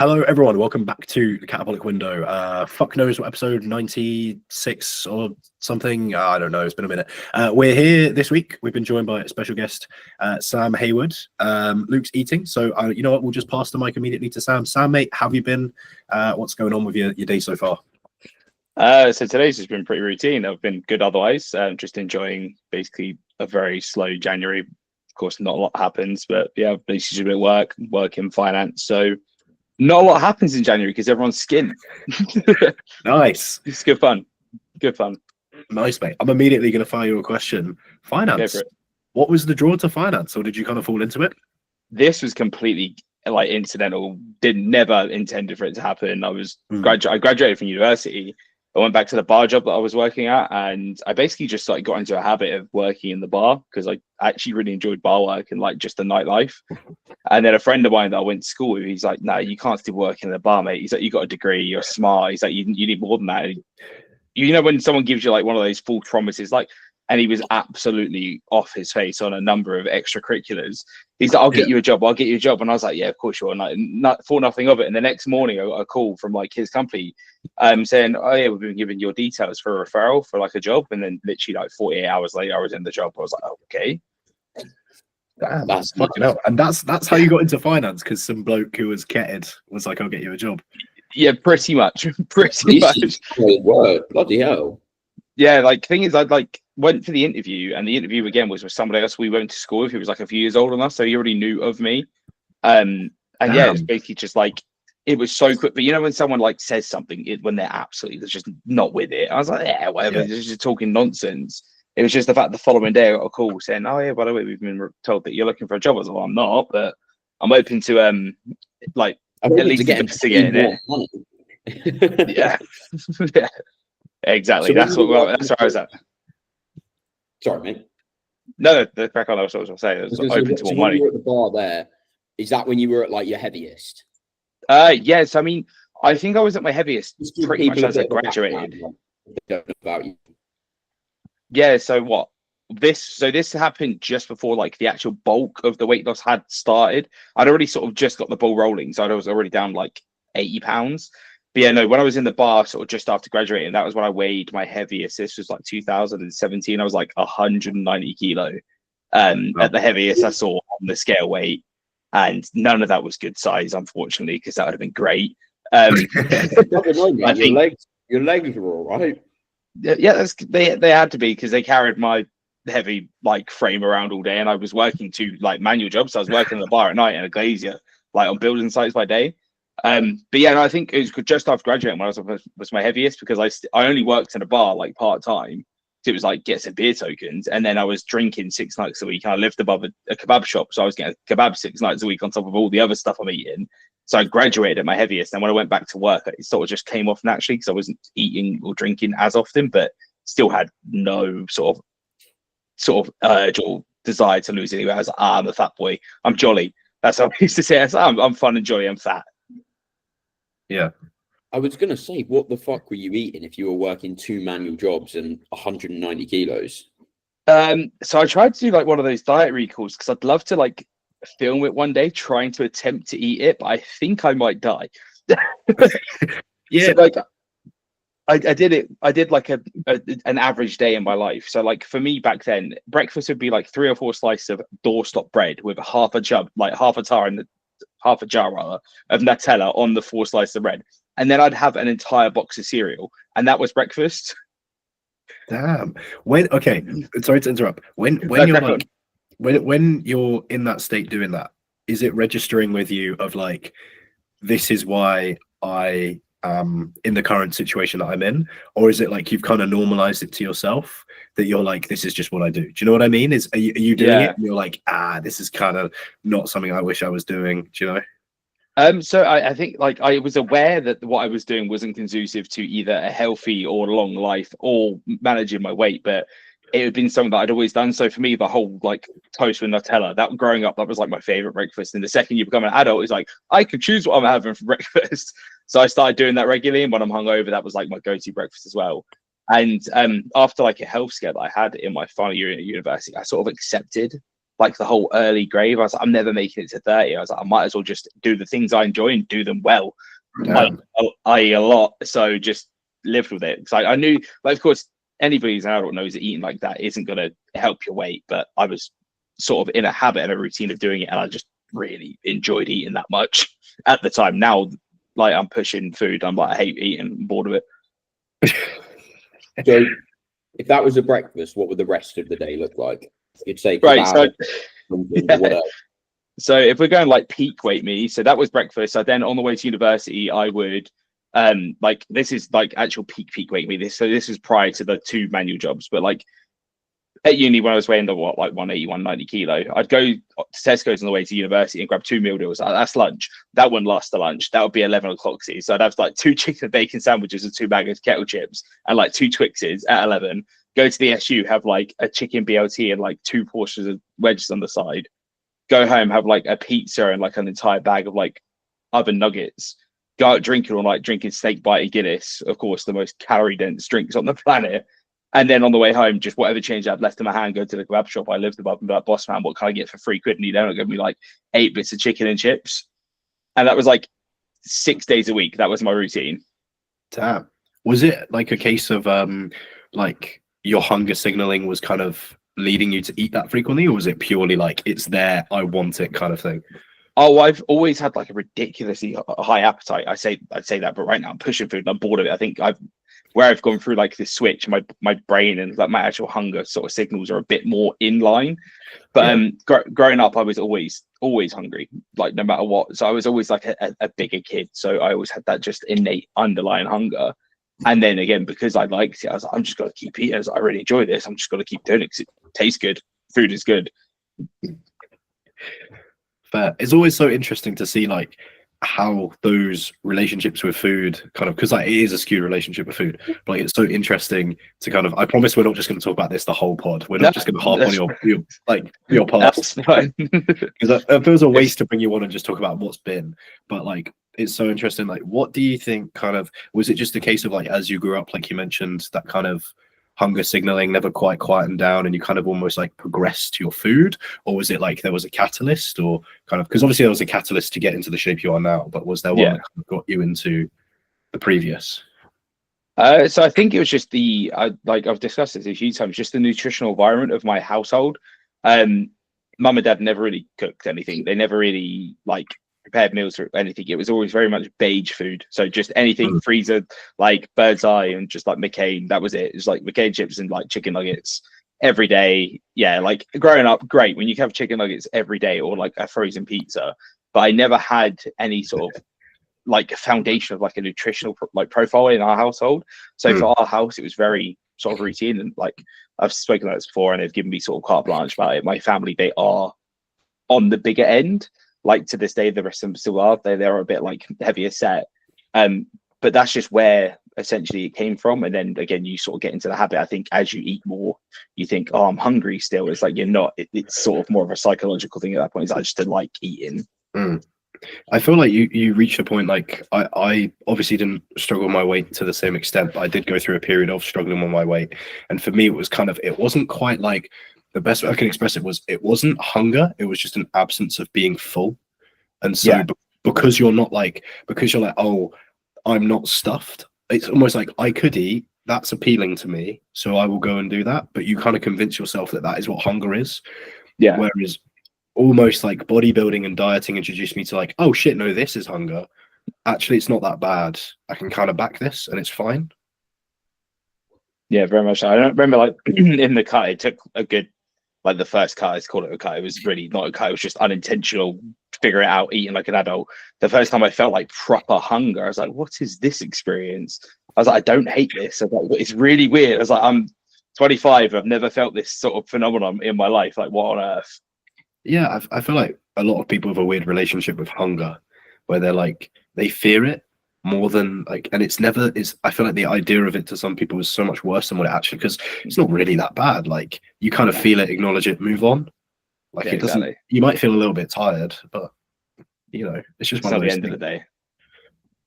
Hello, everyone. Welcome back to the Catabolic Window. Fuck knows what episode 96 or something. I don't know. It's been a minute. We're here this week. We've been joined by a special guest, Sam Hayward. Luke's eating, so you know what? We'll just pass the mic immediately to Sam. Sam, mate, how have you been? What's going on with your day so far? So today's just been pretty routine. I've been good otherwise. Just enjoying basically a very slow January. Of course, not a lot happens, but yeah, basically just a bit work in finance. So not a lot happens in January because everyone's skint. Nice. It's good fun. Good fun. Nice, mate. I'm immediately going to fire you a question. Finance. What was the draw to finance, or did you kind of fall into it? This was completely like incidental. Never intended for it to happen. I graduated from university. I went back to the bar job that I was working at, and I basically just like got into a habit of working in the bar because I actually really enjoyed bar work and like just the nightlife. And then a friend of mine that I went to school with, he's like, "No, you can't still work in the bar, mate." He's like, "You got a degree, you're smart." He's like, "You need more than that." And you know, when someone gives you like one of those false promises, like, and he was absolutely off his face on a number of extracurriculars. He's like, "I'll get you a job. I'll get you a job." And I was like, "Yeah, of course you will." And like, for nothing of it. And the next morning, a call from like his company, saying, "Oh yeah, we've been given your details for a referral for like a job." And then literally like 48 hours later, I was in the job. I was like, oh, "Okay." Damn, that's fucking hell. And that's how you got into finance, because some bloke who was ketted was like, "I'll get you a job." Yeah, pretty much. Pretty much. Word. Bloody hell. Yeah, like thing is, I like went for the interview, and the interview again was with somebody else we went to school with who was like a few years older than us, so he already knew of me. And yeah, it was basically just like it was so quick. But you know, when someone like says something, when they're absolutely just not with it, I was like, yeah, whatever, just talking nonsense. It was just the fact the following day I got a call saying, "Oh yeah, by the way, we've been told that you're looking for a job." I was like, "Well, I'm not, but I'm open to like at least investigating it." Yeah. Yeah. Exactly. So that's where I was at. Sorry, mate. No, the crack on. I was going to say. It was open to more money. When you were at the bar there, is that when you were at like your heaviest? Yes. I mean, I think I was at my heaviest pretty much as I graduated. About you. Yeah. So what? This happened just before like the actual bulk of the weight loss had started. I'd already sort of just got the ball rolling, so I was already down like 80 pounds. But yeah, no, when I was in the bar sort of just after graduating, that was when I weighed my heaviest. This was like 2017. I was like 190 kilo at the heaviest I saw on the scale weight. And none of that was good size, unfortunately, because that would have been great. I think your legs were all right. Yeah, they had to be, because they carried my heavy like frame around all day, and I was working two like manual jobs. So I was working in the bar at night and a glazier, like on building sites by day. But yeah, no, I think it was just after graduating when I was my heaviest, because I only worked in a bar like part time. So it was like get some beer tokens, and then I was drinking 6 nights a week. And I lived above a kebab shop, so I was getting a kebab 6 nights a week on top of all the other stuff I'm eating. So I graduated at my heaviest, and when I went back to work, it sort of just came off naturally because I wasn't eating or drinking as often, but still had no sort of urge or desire to lose anyway. I was like, I'm a fat boy. I'm jolly. That's how I used to say. I'm fun and jolly. I'm fat. Yeah. I was going to say, what the fuck were you eating if you were working 2 manual jobs and 190 kilos? So I tried to do like one of those diet recalls because I'd love to like film it one day, trying to attempt to eat it, but I think I might die. Yeah. So, like I did it. I did like an average day in my life. So like for me back then, breakfast would be like 3 or 4 slices of doorstop bread with half a jar rather of Nutella on the 4 slices of bread, and then I'd have an entire box of cereal, and that was breakfast. Damn. Okay, sorry to interrupt. When you're like when you're in that state doing that, is it registering with you of like, this is why I am in the current situation that I'm in, or is it like you've kind of normalized it to yourself that you're like, this is just what I do? Do you know what I mean? Are you doing it and you're like, this is kind of not something I wish I was doing? Do you know? So I think like I was aware that what I was doing wasn't conducive to either a healthy or long life or managing my weight, but it had been something that I'd always done. So for me, the whole like toast with Nutella, that growing up, that was like my favorite breakfast. And the second you become an adult, it's like, I could choose what I'm having for breakfast. So I started doing that regularly. And when I'm hungover, that was like my go-to breakfast as well. And after like a health scare that I had in my final year at university, I sort of accepted like the whole early grave. I was like, I'm never making it to 30. I was like, I might as well just do the things I enjoy and do them well. Like, I eat a lot, so just lived with it. Because I knew, like, of course, anybody who's an adult knows that eating like that isn't going to help your weight. But I was sort of in a habit and a routine of doing it, and I just really enjoyed eating that much at the time. Now, like, I'm pushing food. I'm like, I hate eating. I'm bored of it. So, if that was a breakfast, what would the rest of the day look like? You'd say Right. kebab, So, what else? So if we're going like peak weight me, so that was breakfast. So then on the way to university, I would like, this is like actual peak weight me. This is prior to the 2 manual jobs, but like at uni when I was weighing the like 180, 190 kilo, I'd go to Tesco's on the way to university and grab 2 meal deals. That's lunch. That wouldn't last the lunch. That would be 11 o'clock. So I'd have like 2 chicken and bacon sandwiches and 2 bags of kettle chips and like 2 Twixes at 11. Go to the SU, have like a chicken BLT and like 2 portions of wedges on the side. Go home, have like a pizza and like an entire bag of like oven nuggets. Go out drinking or like drinking snake bite and Guinness, of course, the most calorie dense drinks on the planet. And then on the way home, just whatever change I'd left in my hand, go to the kebab shop I lived above and be like, boss man, what can I get for £3? And he don't give me like 8 bits of chicken and chips. And that was like 6 days a week. That was my routine. Damn. Was it like a case of like your hunger signaling was kind of leading you to eat that frequently, or was it purely like it's there, I want it kind of thing? Oh, I've always had like a ridiculously high appetite. I'd say that, but right now I'm pushing food and I'm bored of it. I think I've gone through like this switch, my brain and like my actual hunger sort of signals are a bit more in line. But growing up, I was always hungry, like no matter what. So I was always like a bigger kid. So I always had that just innate underlying hunger. And then again, because I liked it, I was like, I'm just going to keep eating. I really enjoy this. I'm just going to keep doing it because it tastes good. Food is good. Fair. It's always so interesting to see like how those relationships with food kind of, because like it is a skewed relationship with food, but like, it's so interesting to kind of, I promise we're not just going to talk about this the whole pod. We're not just going to harp on your past, because it feels a waste to bring you on and just talk about what's been. But like, it's so interesting. Like, what do you think kind of, was it just a case of like, as you grew up, like you mentioned, that kind of hunger signaling never quite quietened down and you kind of almost like progressed to your food? Or was it like there was a catalyst, or kind of, because obviously there was a catalyst to get into the shape you are now, but was there one that kind of got you into the previous? So I think it was just like I've discussed this a few times, just the nutritional environment of my household. Mum and dad never really cooked anything. They never really like prepared meals or anything. It was always very much beige food. So just anything freezer, like Bird's Eye and just like McCain. That was it. It was like McCain chips and like chicken nuggets every day. Yeah, like growing up, great when you can have chicken nuggets every day or like a frozen pizza. But I never had any sort of like foundation of like a nutritional like profile in our household. So for our house, it was very sort of routine. And like I've spoken about this before, and they've given me sort of carte blanche about it. My family, they are on the bigger end. Like to this day, the rest of them still are. They're a bit like heavier set. But that's just where essentially it came from. And then again, you sort of get into the habit. I think as you eat more, you think, oh, I'm hungry still. It's like you're not. It's sort of more of a psychological thing at that point. It's I just didn't like eating. I feel like you reached a point, like I obviously didn't struggle with my weight to the same extent, but I did go through a period of struggling with my weight. And for me, it was kind of, it wasn't quite like, the best way I can express it was, it wasn't hunger, it was just an absence of being full. And so because you're like, oh, I'm not stuffed, it's almost like I could eat, that's appealing to me, so I will go and do that. But you kind of convince yourself that is what hunger is. Whereas almost like bodybuilding and dieting introduced me to like, oh shit, no, this is hunger. Actually, it's not that bad. I can kind of back this and it's fine. Yeah, very much so. I don't remember like in the cut, it took a good, like the first cut, let's call it a cut. It was really not a cut. It was just unintentional, figure it out, eating like an adult. The first time I felt like proper hunger, I was like, what is this experience? I was like, I don't hate this. I was like, it's really weird. I was like, I'm 25. I've never felt this sort of phenomenon in my life. Like, what on earth? Yeah, I feel like a lot of people have a weird relationship with hunger where they're like, they fear it more than like, and it's never is. I feel like the idea of it to some people is so much worse than what it actually, because it's not really that bad. Like you kind of feel it, acknowledge it, move on. Like it doesn't, exactly. You might feel a little bit tired, but you know, it's just one of those end things. Of the day.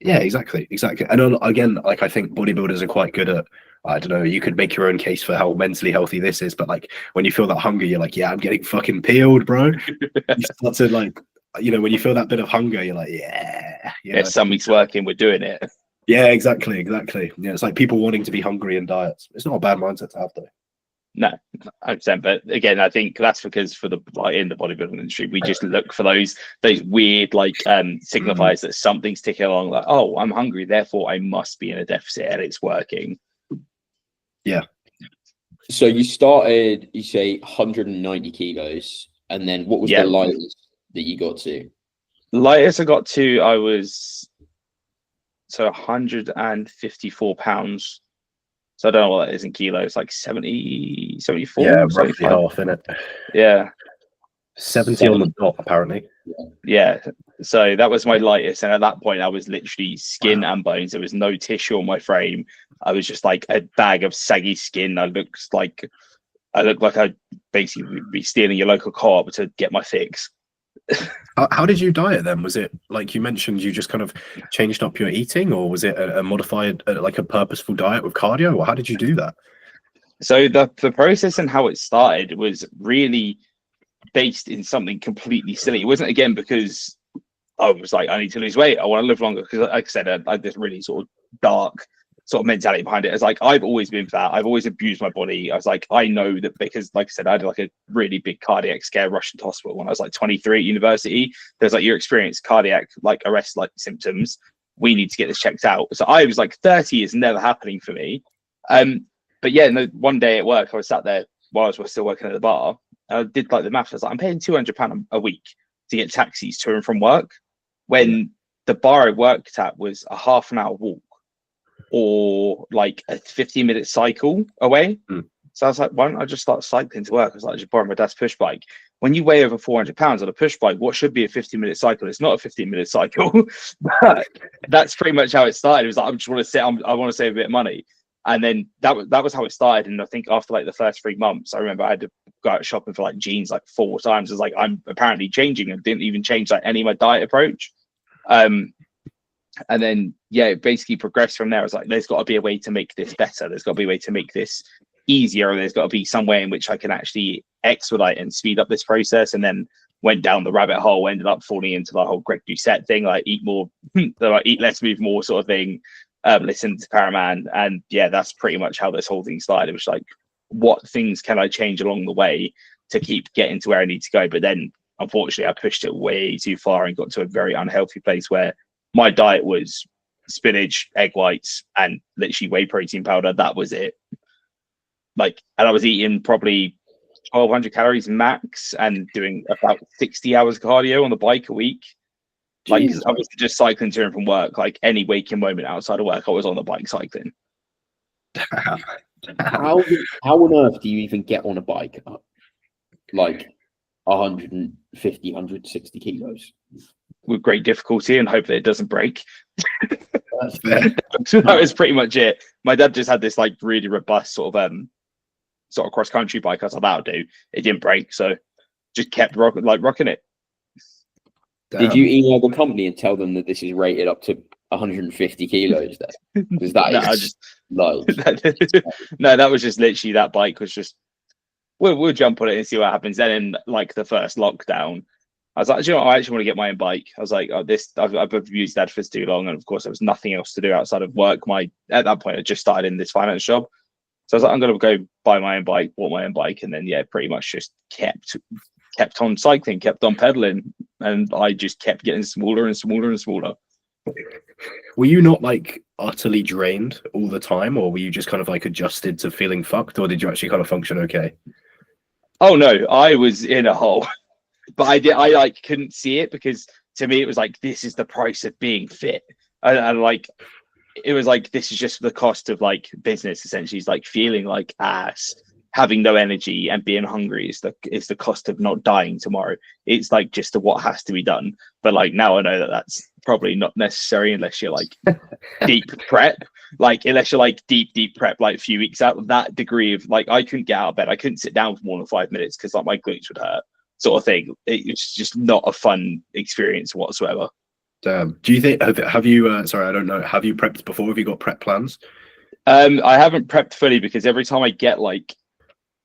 Yeah, exactly. And again, like I think bodybuilders are quite good at I don't know, you could make your own case for how mentally healthy this is, but like when you feel that hunger, you're like, yeah, I'm getting fucking peeled, bro. You start to like, you know, when you feel that bit of hunger, you're like, yeah, you know? Something's working, we're doing it. Yeah, exactly. Yeah, it's like people wanting to be hungry in diets. It's not a bad mindset to have, though. No, 100%. But again, I think that's because for the like in the bodybuilding industry, we just look for those weird like signifiers that something's ticking along. Like, oh, I'm hungry, therefore I must be in a deficit, and it's working. Yeah. So you started, you say 190 kilos, and then what was the lightest that you got to? Lightest I got to, I was 154 pounds. So I don't know what that is in kilos, like 70, 74? Yeah, roughly half, innit? Yeah. 70 on the dot, apparently. Yeah. So that was my lightest. And at that point, I was literally skin and bones. There was no tissue on my frame. I was just like a bag of saggy skin. I looked like I'd basically be stealing your local co-op to get my fix. How did you diet then? Was it like you mentioned, you just kind of changed up your eating, or was it a modified, like a purposeful diet with cardio, or how did you do that? So the process and how it started was really based in something completely silly. It wasn't, again, because I was like, I need to lose weight, I want to live longer, because like I said, I had this really sort of dark sort of mentality behind it. It's like, I've always been fat, I've always abused my body. I was like, I know that, because like I said, I had like a really big cardiac scare, rushed into hospital when I was like 23 at university. There's like, your experience cardiac like arrest like symptoms, we need to get this checked out. So I was like, 30 is never happening for me. But yeah, no, one day at work, I was sat there while I was still working at the bar. I did like the math. I was like, I'm paying £200 a week to get taxis to and from work, when the bar I worked at was a half an hour walk or like a 15-minute cycle away. So I was like, why don't I just start cycling to work? I was like, I just borrow my dad's push bike. When you weigh over 400 pounds on a push bike, what should be a 15-minute cycle? It's not a 15-minute cycle. But that's pretty much how it started. It was like, I just want to I want to save a bit of money. And then that was how it started. And I think after like the first 3 months, I remember I had to go out shopping for like jeans like 4 times. I was like, I'm apparently changing, and didn't even change like any of my diet approach. And then it basically progressed from there. I was like, there's got to be a way to make this better. There's got to be a way to make this easier. Or there's got to be some way in which I can actually expedite and speed up this process. And then went down the rabbit hole, ended up falling into the whole Greg Doucette thing, like eat more, like eat less, move more sort of thing. Listen to Paraman, and that's pretty much how this whole thing started. It was like, what things can I change along the way to keep getting to where I need to go? But then unfortunately I pushed it way too far and got to a very unhealthy place where my diet was spinach, egg whites, and literally whey protein powder. That was it. Like, and I was eating probably 1,200 calories max and doing about 60 hours cardio on the bike a week. Like, I was just cycling to and from work. Like, any waking moment outside of work, I was on the bike cycling. How on earth do you even get on a bike like 150, 160 kilos? With great difficulty, and hope that it doesn't break. That's fair. That was pretty much it. My dad just had this like really robust sort of cross country bike. I was like, that'll do. It didn't break, so just kept rocking it. Damn. Did you email the company and tell them that this is rated up to 150 kilos then? Because that that was just literally, that bike was just, we'll jump on it and see what happens. Then in like the first lockdown, I was like, you know, I actually want to get my own bike. I was like, I've used that for too long, and of course there was nothing else to do outside of work. At that point I just started in this finance job, so I was like, I'm gonna go buy my own bike, bought my own bike, and then pretty much just kept on cycling, kept on pedaling, and I just kept getting smaller and smaller and smaller. Were you not like utterly drained all the time, or were you just kind of like adjusted to feeling fucked, or did you actually kind of function okay? Oh no, I was in a hole. But I like couldn't see it, because to me it was like, this is the price of being fit, and like it was like, this is just the cost of like business essentially. It's like feeling like ass, having no energy, and being hungry is the cost of not dying tomorrow. It's like just what has to be done. But like now I know that that's probably not necessary unless you're like deep prep. Like unless you're like deep prep, like a few weeks out of that degree of like, I couldn't get out of bed, I couldn't sit down for more than 5 minutes because like my glutes would hurt, sort of thing. It's just not a fun experience whatsoever. Damn. Do you think have you sorry, I don't know, have you prepped before? Have you got prep plans? I haven't prepped fully because every time I get like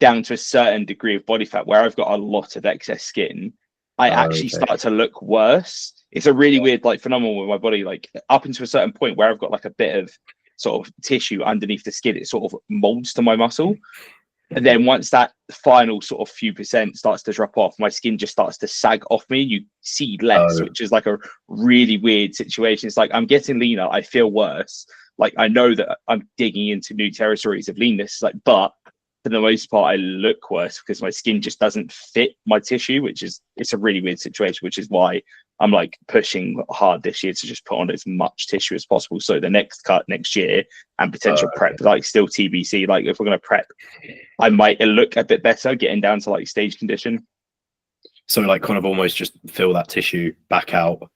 down to a certain degree of body fat where I've got a lot of excess skin, I actually Okay. start to look worse. It's a really weird like phenomenon with my body. Like up until a certain point where I've got like a bit of sort of tissue underneath the skin, it sort of molds to my muscle. And then once that final sort of few percent starts to drop off, my skin just starts to sag off me. You see less, Oh. which is like a really weird situation. It's like I'm getting leaner, I feel worse. Like I know that I'm digging into new territories of leanness, like, but for the most part, I look worse because my skin just doesn't fit my tissue, it's a really weird situation, which is why I'm like pushing hard this year to just put on as much tissue as possible. So the next cut next year and potential prep, like still TBC, like if we're going to prep, I might look a bit better getting down to like stage condition. So like kind of almost just fill that tissue back out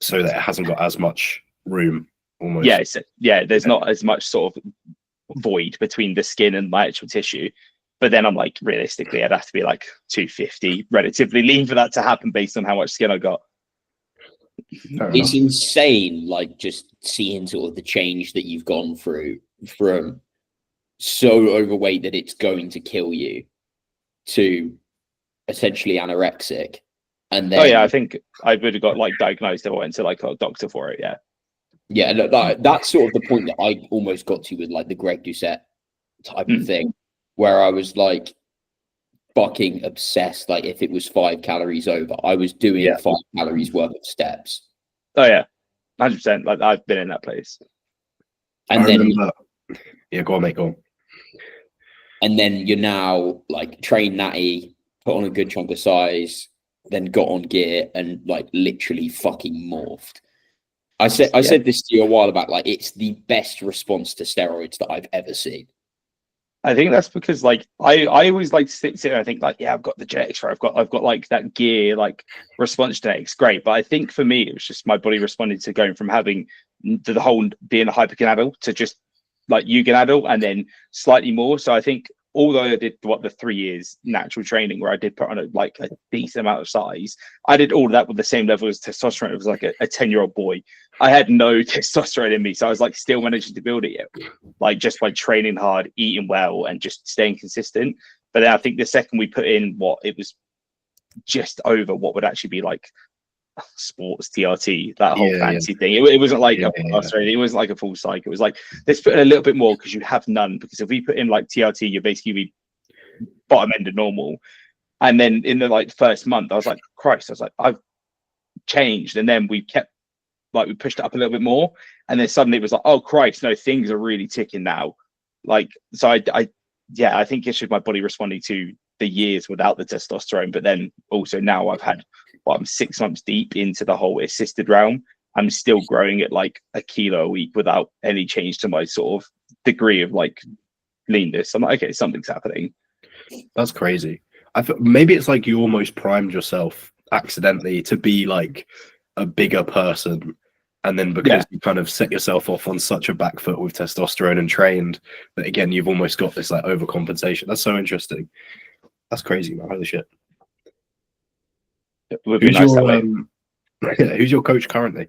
so that it hasn't got as much room almost. Yeah, there's not as much sort of void between the skin and my actual tissue. But then I'm like, realistically, I'd have to be like 250, relatively lean for that to happen based on how much skin I got. It's insane, like just seeing sort of the change that you've gone through from so overweight that it's going to kill you to essentially anorexic. And then I think I would have got like diagnosed if I went to like a doctor for it. Yeah, that's sort of the point that I almost got to with like the Greg Doucette type of thing, where I was like fucking obsessed. Like if it was 5 calories over, I was doing 5 calories worth of steps. Oh yeah, 100%. Like I've been in that place. And go on, mate, go on. And then you're now like train natty, put on a good chunk of size, then got on gear and like literally fucking morphed. I said this to you a while back, like it's the best response to steroids that I've ever seen. I think that's because like I always like to sit there and think like, yeah, I've got the genetics right. I've got like that gear, like response genetics, great. But I think for me, it was just my body responded to going from having the whole being a hypergonadal to just like eugonadal and then slightly more. So I think although I did the 3 years natural training where I did put on a decent amount of size, I did all of that with the same level as testosterone. It was like a 10-year-old boy. I had no testosterone in me, so I was like still managing to build it, like just by training hard, eating well, and just staying consistent. But then I think the second we put in it was just over what would actually be like sports TRT, that whole fancy thing. It wasn't like it wasn't like a full cycle. It was like let's put in a little bit more because you have none. Because if we put in like TRT, you're basically bottom end of normal. And then in the like first month, I was like, Christ, I was like, I've changed. And then we kept we pushed it up a little bit more. And then suddenly it was like, oh Christ, no, things are really ticking now. Like, so I think it's just my body responding to the years without the testosterone. But then also now I've had, I'm 6 months deep into the whole assisted realm. I'm still growing at like a kilo a week without any change to my sort of degree of like leanness. I'm like, okay, something's happening. That's crazy. I thought maybe it's like you almost primed yourself accidentally to be like a bigger person, and then because you kind of set yourself off on such a back foot with testosterone and trained that again you've almost got this like overcompensation. That's so interesting. That's crazy, man. Holy shit. Who's your coach currently?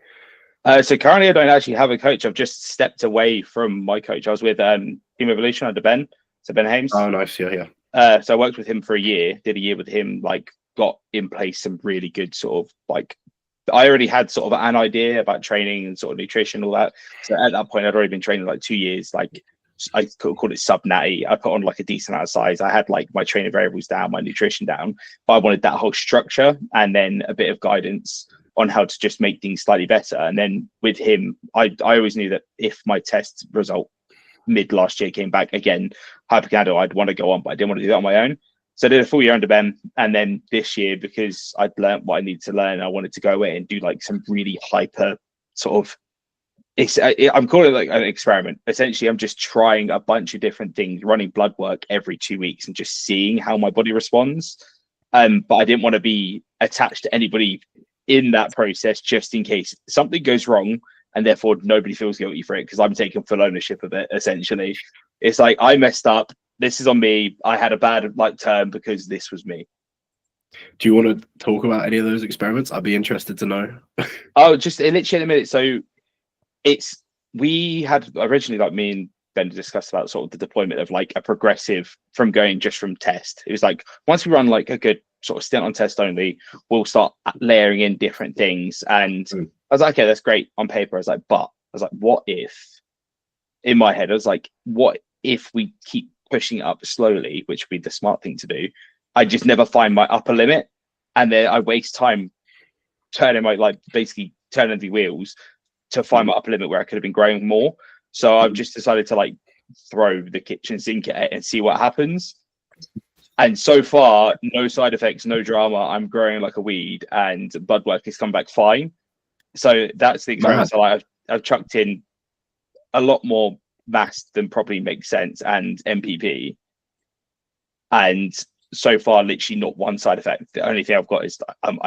So currently I don't actually have a coach. I've just stepped away from my coach. I was with Team Evolution under Ben. So Ben Hames. Oh, nice. Yeah. So I worked with him for a year, did a year with him, like got in place some really good sort of like, I already had sort of an idea about training and sort of nutrition, all that. So at that point, I'd already been training like 2 years. Like I called it sub natty. I put on like a decent amount of size. I had like my training variables down, my nutrition down, but I wanted that whole structure and then a bit of guidance on how to just make things slightly better. And then with him, I always knew that if my test result mid last year came back again, hypergonadal, I'd want to go on, but I didn't want to do that on my own. So I did a full year under Ben, and then this year, because I'd learned what I needed to learn, I wanted to go away and do like some really hyper sort of. I'm calling it like an experiment. Essentially, I'm just trying a bunch of different things, running blood work every 2 weeks, and just seeing how my body responds. But I didn't want to be attached to anybody in that process, just in case something goes wrong, and therefore nobody feels guilty for it because I'm taking full ownership of it. Essentially, it's like I messed up. This is on me. I had a bad term because this was me. Do you want to talk about any of those experiments? I'd be interested to know. Oh, just literally in a minute. So we had originally, like me and Ben discussed about sort of the deployment of like a progressive from going just from test. It was like once we run like a good sort of stint on test only, we'll start layering in different things. And I was like, okay, that's great on paper. I was like, what if, in my head, I was like, what if we keep pushing it up slowly, which would be the smart thing to do? I just never find my upper limit, and then I waste time turning the wheels to find my upper limit where I could have been growing more. So I've just decided to like throw the kitchen sink at it and see what happens. And so far, no side effects, no drama. I'm growing like a weed, and blood work has come back fine. So that's the experiment. So like I've chucked in a lot more mass than probably makes sense, and MPP. And so far, literally not one side effect. The only thing I've got is I'm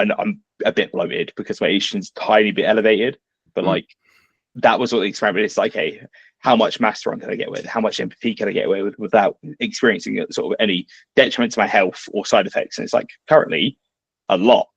a bit bloated because my estrogen's tiny bit elevated. But like that was what the experiment is. Like, hey, how much mass run can I get with? How much MPP can I get away with without experiencing sort of any detriment to my health or side effects? And it's like currently a lot.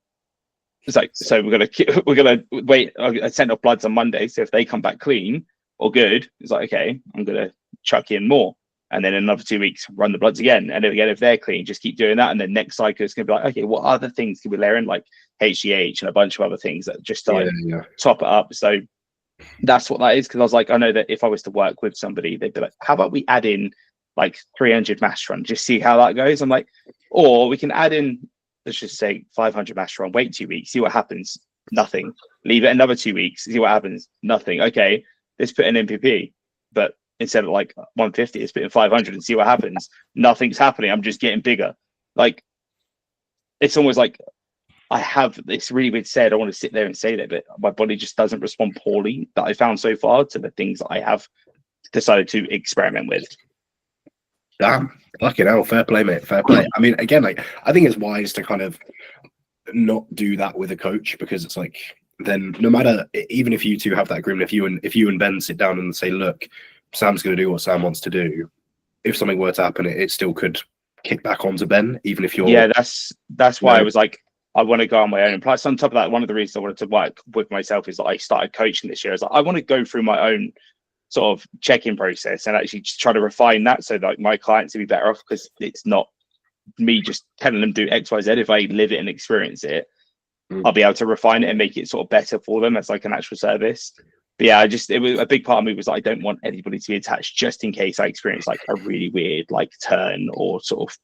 It's like, so we're gonna wait. I sent off bloods on Monday, so if they come back clean or good, it's like, okay, I'm gonna chuck in more, and then in another 2 weeks run the bloods again, and then again if they're clean, just keep doing that, and then next cycle it's gonna be like, okay, what other things can we layer in, like HGH and a bunch of other things that just to top it up. So that's what that is, because I was like, I know that if I was to work with somebody, they'd be like, how about we add in like 300 mass run, just see how that goes. I'm like, or we can add in, let's just say 500 mass run, wait 2 weeks, see what happens, nothing. Leave it another 2 weeks, see what happens, nothing. Okay, let's put in MPP, but instead of like 150, let's put in 500 and see what happens. Nothing's happening. I'm just getting bigger. Like, it's almost like I have this really weird said, I want to sit there and say that, but my body just doesn't respond poorly that I found so far to the things that I have decided to experiment with. Damn, fucking hell, fair play, mate, fair play. I mean, again, like, I think it's wise to kind of not do that with a coach, because it's like, then no matter, even if you two have that agreement, if you and Ben sit down and say, look, Sam's going to do what Sam wants to do, if something were to happen, it still could kick back onto Ben, even if you're... Yeah, that's why I was like, I want to go on my own. And plus, on top of that, one of the reasons I wanted to work with myself is that I started coaching this year. I was like, I want to go through my own sort of check-in process and actually just try to refine that so that my clients will be better off, because it's not me just telling them do X, Y, Z. If I live it and experience it, I'll be able to refine it and make it sort of better for them as like an actual service. But yeah, it was a big part of me was like, I don't want anybody to be attached just in case I experience like a really weird like turn or sort of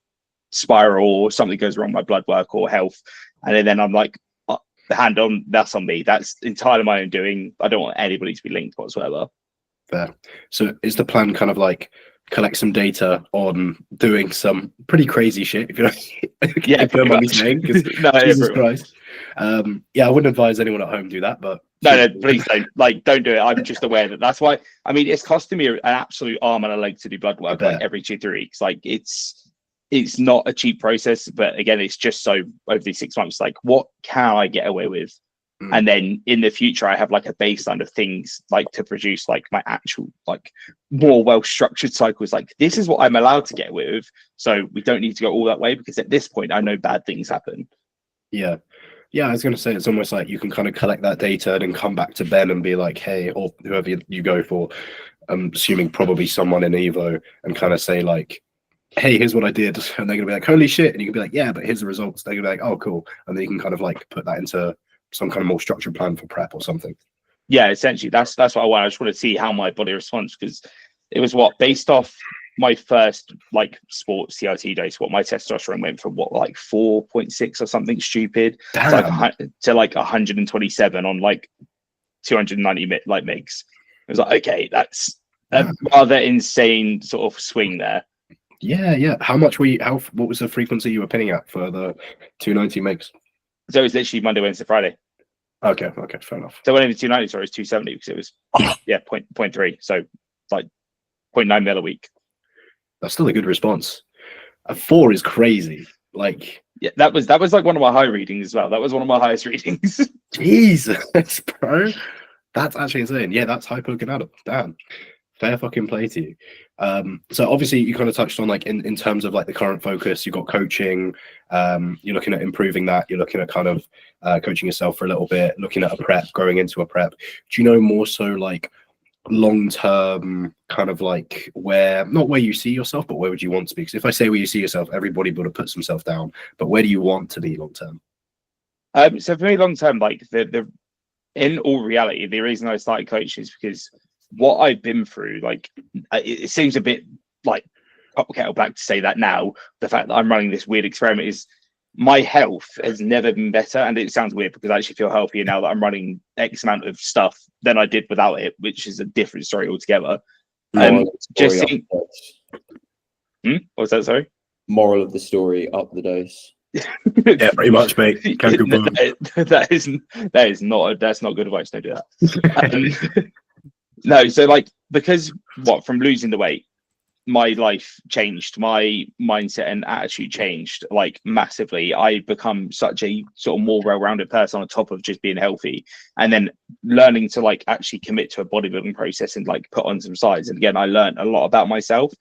spiral or something goes wrong with my blood work or health. And then I'm like, the hand on, that's on me. That's entirely my own doing. I don't want anybody to be linked whatsoever. Fair. So is the plan kind of like collect some data on doing some pretty crazy shit, if you know, yeah, if you don't mind me saying, because no, Jesus Christ. Yeah, I wouldn't advise anyone at home do that, but no, please don't. Like, don't do it. I'm just aware that that's why. I mean, it's costing me an absolute arm and a leg to do blood work like every 2-3 weeks. Like, it's not a cheap process, but again, it's just so over these 6 months, like, what can I get away with? And then in the future, I have like a baseline of things like to produce like my actual like more well-structured cycles. Like, this is what I'm allowed to get away with. So we don't need to go all that way, because at this point, I know bad things happen. Yeah. Yeah, I was going to say, it's almost like you can kind of collect that data and then come back to Ben and be like, hey, or whoever you go for, I'm assuming probably someone in Evo, and kind of say like, hey, here's what I did. And they're going to be like, holy shit. And you can be like, yeah, but here's the results. They're going to be like, oh, cool. And then you can kind of like put that into some kind of more structured plan for prep or something. Yeah, essentially, that's what I want. I just want to see how my body responds, because it was based off my first like sports CRT dose, what my testosterone went from like 4.6 or something stupid to like 127 on like 290 like megs. It was like, okay, that's a rather insane sort of swing there. Yeah. What was the frequency you were pinning at for the 290 megs? So it was literally Monday, Wednesday, Friday. Okay, fair enough. So when it was 290, sorry, it was 270, because it was 0.3, so like 0.9 mil a week. That's still a good response. A 4 is crazy. Like, yeah, that was like one of my high readings as well. That was one of my highest readings. Jesus, bro, that's actually insane. Yeah, that's hypogonadal. Damn, fair fucking play to you. So obviously you kind of touched on like in terms of like the current focus, you've got coaching, you're looking at improving that, you're looking at kind of coaching yourself for a little bit, looking at a prep, growing into a prep. Do you know more so like long-term kind of like not where you see yourself, but where would you want to be? Because if I say where you see yourself, every bodybuilder puts himself down, but where do you want to be long-term? So for me, long-term, like the in all reality, the reason I started coaching is because what I've been through, like it seems a bit like kettle black to say that now. The fact that I'm running this weird experiment is my health has never been better, and it sounds weird because I actually feel healthier now that I'm running X amount of stuff than I did without it, which is a different story altogether. Just seeing... What was that? Sorry. Moral of the story: up the dose. Yeah, pretty much, mate. That's not good advice. Don't do that. No, so like because from losing the weight, my life changed, my mindset and attitude changed like massively. I become such a sort of more well-rounded person on top of just being healthy, and then learning to like actually commit to a bodybuilding process and like put on some size. And again, I learned a lot about myself,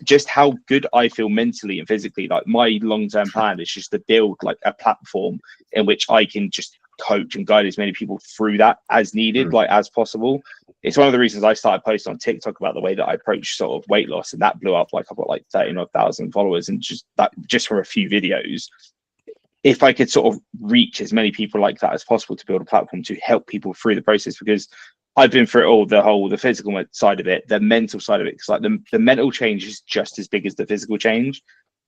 just how good I feel mentally and physically. Like my long-term plan is just to build like a platform in which I can just coach and guide as many people through that as needed, like as possible. It's one of the reasons I started posting on TikTok about the way that I approach sort of weight loss, and that blew up. Like I've got like 39,000 followers, and just from a few videos. If I could sort of reach as many people like that as possible to build a platform to help people through the process, because I've been through it all, the physical side of it, the mental side of it. Because like the mental change is just as big as the physical change,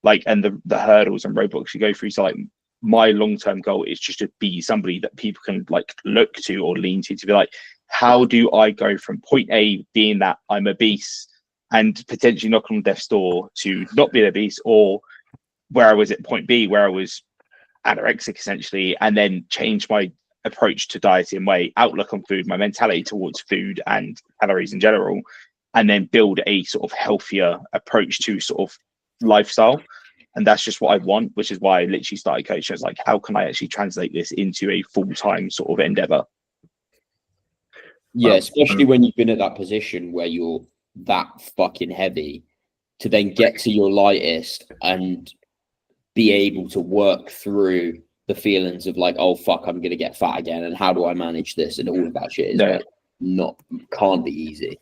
like, and the hurdles and roadblocks you go through. So like my long-term goal is just to be somebody that people can like look to or lean to be like, how do I go from point A being that I'm obese and potentially knocking on death's door to not being obese, or where I was at point B where I was anorexic essentially, and then change my approach to dieting, my outlook on food, my mentality towards food and calories in general, and then build a sort of healthier approach to sort of lifestyle. And that's just what I want, which is why I literally started coaching. I was like, how can I actually translate this into a full-time sort of endeavor? Yeah, especially when you've been at that position where you're that fucking heavy, to then get to your lightest and be able to work through the feelings of like, oh fuck, I'm gonna get fat again, and how do I manage this, and all of that shit is can't be easy.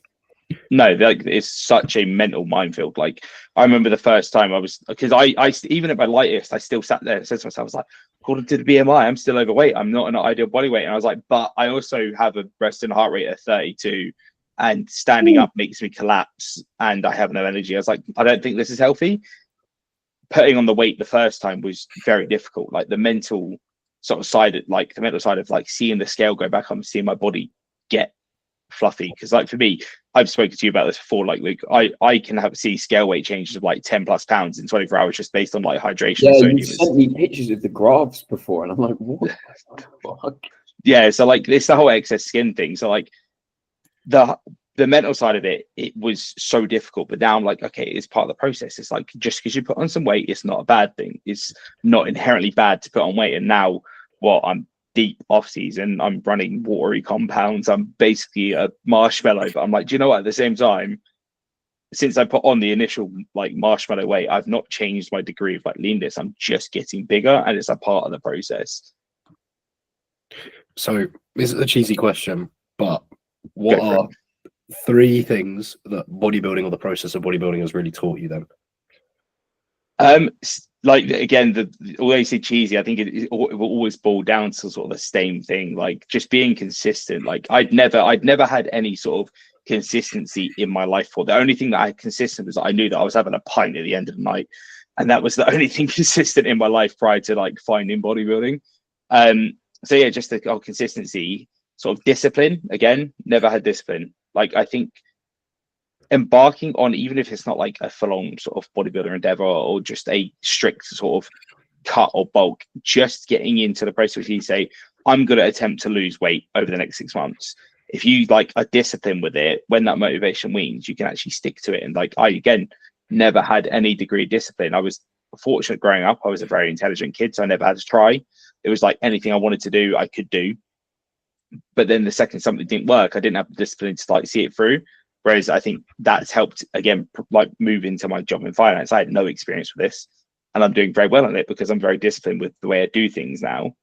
No, like it's such a mental minefield. Like I remember the first time I was, because I even at my lightest, I still sat there and said to myself, I was like, according to the BMI, I'm still overweight. I'm not an ideal body weight. And I was like, but I also have a resting heart rate of 32, and standing up makes me collapse, and I have no energy. I was like, I don't think this is healthy. Putting on the weight the first time was very difficult. Like the mental sort of side, like the mental side of like seeing the scale go back up and seeing my body get fluffy. Because like for me, I've spoken to you about this before, like Luke, I can see scale weight changes of like 10+ pounds in 24 hours just based on like hydration. Yeah, you sent me pictures of the graphs before, and I'm like, what the fuck? Yeah, so like it's the whole excess skin thing. So like the mental side of it was so difficult, but now I'm like, okay, it's part of the process. It's like, just because you put on some weight, it's not a bad thing. It's not inherently bad to put on weight. And now I'm deep off season, I'm running watery compounds, I'm basically a marshmallow, but I'm like, do you know what, at the same time, since I put on the initial like marshmallow weight, I've not changed my degree of like leanness. I'm just getting bigger, and it's a part of the process. So this is a cheesy question, but what are 3 things that bodybuilding or the process of bodybuilding has really taught you then? Like again, although you say cheesy, I think it will always boil down to sort of the same thing, like just being consistent. Like I'd never had any sort of consistency in my life. For the only thing that I had consistent was I knew that I was having a pint at the end of the night, and that was the only thing consistent in my life prior to like finding bodybuilding. So yeah, just the consistency, sort of discipline. Again, never had discipline. Like I think embarking on, even if it's not like a full-on sort of bodybuilder endeavor or just a strict sort of cut or bulk, just getting into the process, you say, I'm going to attempt to lose weight over the next 6 months. If you like are disciplined with it, when that motivation wanes, you can actually stick to it. And like I, again, never had any degree of discipline. I was fortunate growing up. I was a very intelligent kid, so I never had to try. It was like anything I wanted to do, I could do. But then the second something didn't work, I didn't have the discipline to like see it through. Whereas I think that's helped, again, like move into my job in finance. I had no experience with this, and I'm doing very well on it because I'm very disciplined with the way I do things now.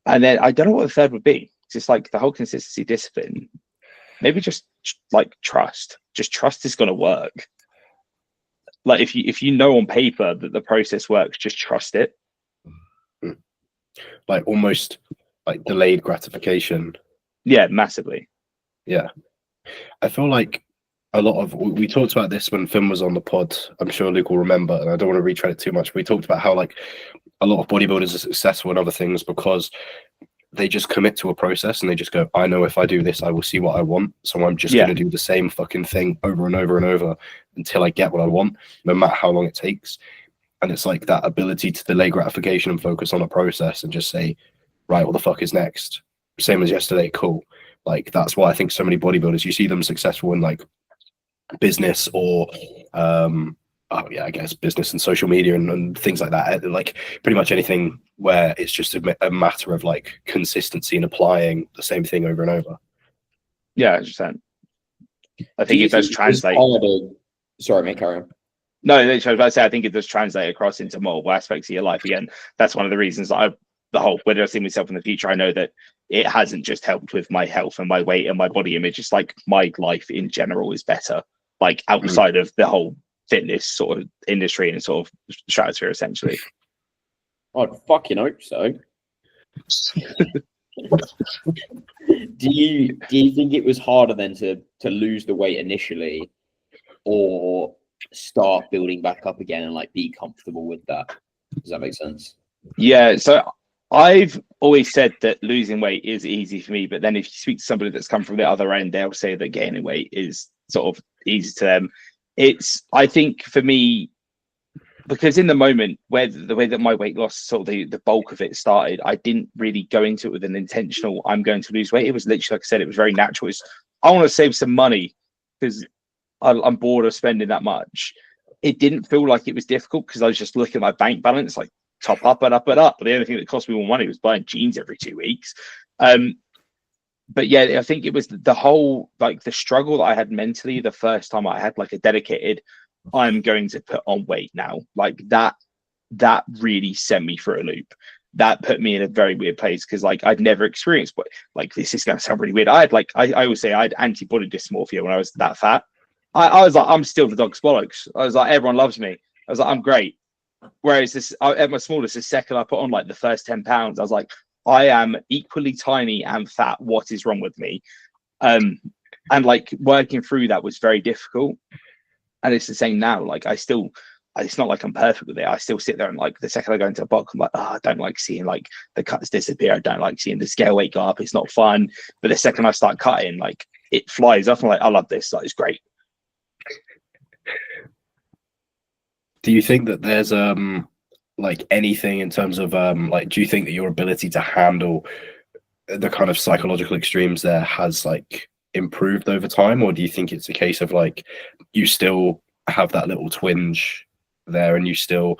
And then I don't know what the third would be. It's just like the whole consistency, discipline. maybe just like trust. Just trust is going to work. Like if you know on paper that the process works, just trust it. Like almost like delayed gratification. Yeah, massively. Yeah. I feel like a lot of, we talked about this when Finn was on the pod. I'm sure Luke will remember, and I don't want to retread it too much. We talked about how like a lot of bodybuilders are successful in other things because they just commit to a process and they just go, I know if I do this, I will see what I want. So I'm just going to do the same fucking thing over and over and over until I get what I want, no matter how long it takes. And it's like that ability to delay gratification and focus on a process and just say, right, what the fuck is next? Same as yesterday, cool. Like, that's why I think so many bodybuilders, you see them successful in like business or, I guess business and social media and things like that. Like pretty much anything where it's just a matter of like consistency and applying the same thing over and over. Yeah, 100%. I think it does translate. Sorry, mate, carry on. No, I was about to say, I think it does translate across into multiple aspects of your life. Again, that's one of the reasons whether I see myself in the future, I know that it hasn't just helped with my health and my weight and my body image. It's like my life in general is better, like outside of the whole fitness sort of industry and sort of stratosphere, essentially. I'd fucking hope so. Do you think it was harder then to lose the weight initially, or start building back up again and like be comfortable with that? Does that make sense? Yeah, so I've always said that losing weight is easy for me, but then if you speak to somebody that's come from the other end, they'll say that gaining weight is sort of easy to them. I think for me, because in the moment where the way that my weight loss, sort of the bulk of it started, I didn't really go into it with an intentional, I'm going to lose weight. It was literally, like I said, it was very natural. I want to save some money because I'm bored of spending that much. It didn't feel like it was difficult because I was just looking at my bank balance, like top up and up and up. But the only thing that cost me more money was buying jeans every 2 weeks. But yeah, I think it was the whole, like the struggle that I had mentally the first time I had like a dedicated, I'm going to put on weight now. Like that really sent me through a loop. That put me in a very weird place because like I'd never experienced, but like this is going to sound really weird. I always say I had antibody dysmorphia when I was that fat. I was like, I'm still the dog's bollocks. I was like, everyone loves me. I was like, I'm great. Whereas at my smallest, the second I put on like the first 10 pounds, I was like, I am equally tiny and fat. What is wrong with me? And like working through that was very difficult. And it's the same now. Like it's not like I'm perfect with it. I still sit there and like the second I go into a box, I'm like, I don't like seeing like the cuts disappear. I don't like seeing the scale weight go up. It's not fun. But the second I start cutting, like it flies up. I'm like, I love this. Like, it's great. Do you think that there's like anything in terms of like, do you think that your ability to handle the kind of psychological extremes there has like improved over time, or do you think it's a case of like you still have that little twinge there and you still